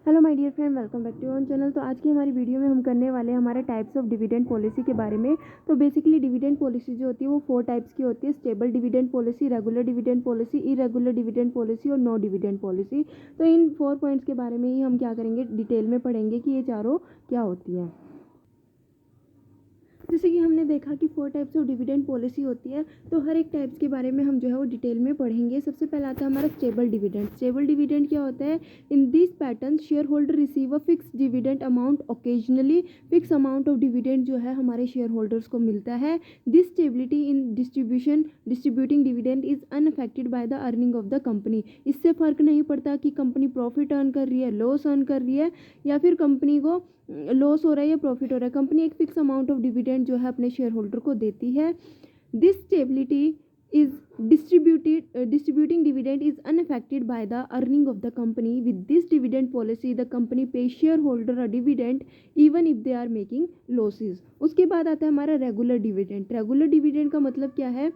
Hello my dear friend, welcome back to on channel. तो आज की हमारी वीडियो में हम करने वाले हैं हमारे टाइप्स ऑफ डिविडेंड पॉलिसी के बारे में। तो बेसिकली डिविडेंड पॉलिसी जो होती है वो 4 टाइप्स की होती है: stable dividend policy, regular dividend policy, irregular dividend policy और नो डिविडेंड पॉलिसी। तो इन 4 पॉइंट्स के बारे में ही हम क्या करेंगे, डिटेल में पढ़ेंगे कि ये चारों क्या होती है। जैसे कि हमने देखा कि 4 टाइप्स ऑफ डिविडेंड पॉलिसी होती है, तो हर एक टाइप्स के बारे में हम जो है वो डिटेल में पढ़ेंगे। सबसे पहला आता है हमारा स्टेबल डिविडेंड। स्टेबल डिविडेंड क्या होता है? In this pattern share holder receive a fix dividend amount occasionally. Fix amount of dividend जो है हमारे शेयर होल्डर्स को मिलता है। This stability in distributing dividend is unaffected by the earning of the company. इससे फर्क नहीं पड़ता कि कंपनी प्रॉफिट अर्न कर रही है, लॉस अर्न कर रही है, या फिर कंपनी को लॉस हो रहा है या प्रॉफिट हो रहा है। कंपनी एक फिक्स अमाउंट ऑफ डिविडेंड जो है अपने शेयर होल्डर को देती है। This stability is distributing dividend is unaffected by the earning of the company. With this dividend policy the company pay share holder a dividend even if they are making losses. उसके बाद आता है हमारा regular dividend. Regular dividend का मतलब क्या है?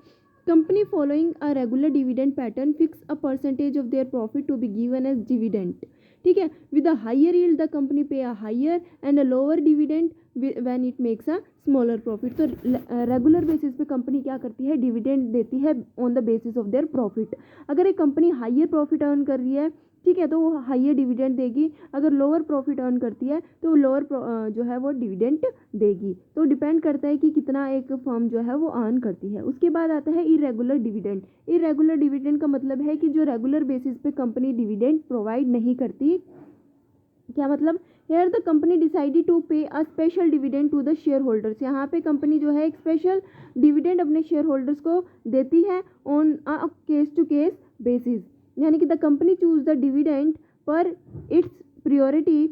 Company following a regular dividend pattern fix a percentage of their profit to be given as dividend. ठीक है, with a higher yield the company pay a higher and a lower dividend when it makes a smaller profit. तो regular basis पे company क्या करती है, dividend देती है on the basis of their profit. अगर एक कंपनी हायर प्रॉफिट अर्न कर रही है, ठीक है, तो वो हायर डिविडेंड देगी। अगर लोअर प्रॉफिट अर्न करती है तो लोअर जो है वो डिविडेंड देगी। तो डिपेंड करता है कि कितना एक फर्म जो है वो अर्न करती है। उसके बाद आता है इरेगुलर डिविडेंड। इरेगुलर डिविडेंड का मतलब है कि जो रेगुलर बेसिस पे कंपनी डिविडेंड प्रोवाइड नहीं करती। क्या मतलब? Here the company decided to pay a special dividend to the share holders. यहाँ पे कंपनी जो है एक स्पेशल डिविडेंड अपने शेयर होल्डर्स को देती है on a case to case basis. यानी कि the company choose the dividend पर its priority.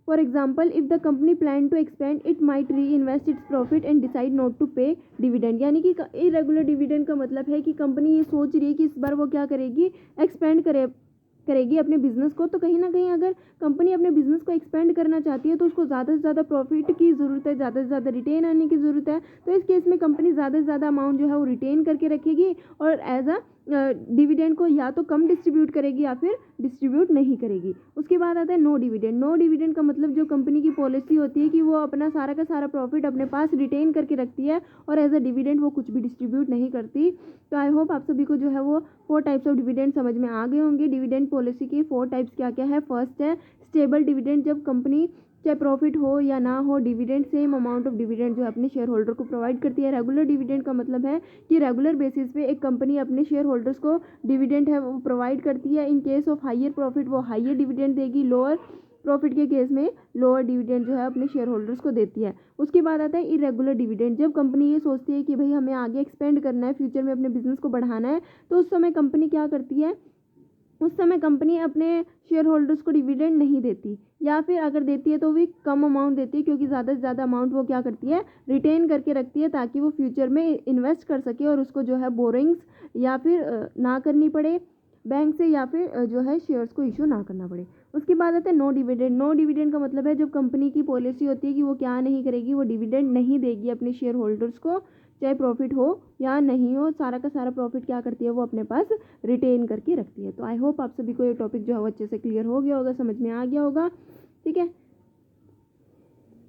For example, if the company plan to expand it might reinvest its profit and decide not to pay dividend. यानी कि irregular dividend का मतलब है कि company ये सोच रही है कि इस बार वो क्या करेगी, एक्सपेंड करेगी अपने बिजनेस को। तो कहीं ना कहीं अगर कंपनी अपने बिजनेस को एक्सपेंड करना चाहती है तो उसको ज़्यादा से ज़्यादा प्रॉफिट की ज़रूरत है, ज़्यादा से ज़्यादा रिटेन आने की ज़रूरत है। तो इस केस में कंपनी ज़्यादा से ज़्यादा अमाउंट जो है वो रिटेन करके रखेगी और एज अ डिविडेंड को या तो कम डिस्ट्रीब्यूट करेगी या फिर डिस्ट्रीब्यूट नहीं करेगी। उसके बाद आता है नो डिविडेंड। नो डिविडेंड का मतलब जो कंपनी की पॉलिसी होती है कि वो अपना सारा का सारा प्रॉफिट अपने पास रिटेन करके रखती है और एज अ डिविडेंड वो कुछ भी डिस्ट्रीब्यूट नहीं करती। तो आई होप आप सभी को जो है वो 4 टाइप्स ऑफ डिविडेंड समझ में आ गए होंगे। डिविडेंड पॉलिसी के 4 टाइप्स क्या क्या है? फर्स्ट है स्टेबल डिविडेंड। जब कंपनी चाहे प्रॉफिट हो या ना हो, dividend same amount of dividend जो है अपने शेयर होल्डर को प्रोवाइड करती है। रेगुलर डिविडेंड का मतलब है कि रेगुलर बेसिस पे एक कंपनी अपने शेयर होल्डर्स को डिविडेंड है वो प्रोवाइड करती है। In case of higher profit वो हायर डिविडेंड देगी, लोअर प्रॉफिट के केस में लोअर डिविडेंड जो है अपने शेयर होल्डर्स को देती है। उसके बाद आता है इरेगुलर डिविडेंड। जब कंपनी ये सोचती है कि भाई हमें आगे एक्सपेंड करना है, फ्यूचर में अपने बिजनेस को बढ़ाना है, तो उस समय कंपनी क्या करती है, उस समय कंपनी अपने शेयर होल्डर्स को डिविडेंड नहीं देती, या फिर अगर देती है तो भी कम अमाउंट देती है, क्योंकि ज़्यादा से ज़्यादा अमाउंट वो क्या करती है, रिटेन करके रखती है ताकि वो फ्यूचर में इन्वेस्ट कर सके और उसको जो है बोरिंग्स या फिर ना करनी पड़े बैंक से, या फिर जो है शेयर्स को इशू ना करना पड़े। उसके बाद आता है नो डिविडेंड। नो डिविडेंड का मतलब है जब कंपनी की पॉलिसी होती है कि वो क्या नहीं करेगी, वो डिविडेंड नहीं देगी अपने शेयर होल्डर्स को, चाहे प्रॉफिट हो या नहीं हो, सारा का सारा प्रॉफिट क्या करती है, वो अपने पास रिटेन करके रखती है। तो आई होप आप सभी को ये टॉपिक जो है वो अच्छे से क्लियर हो गया होगा, समझ में आ गया होगा। ठीक है,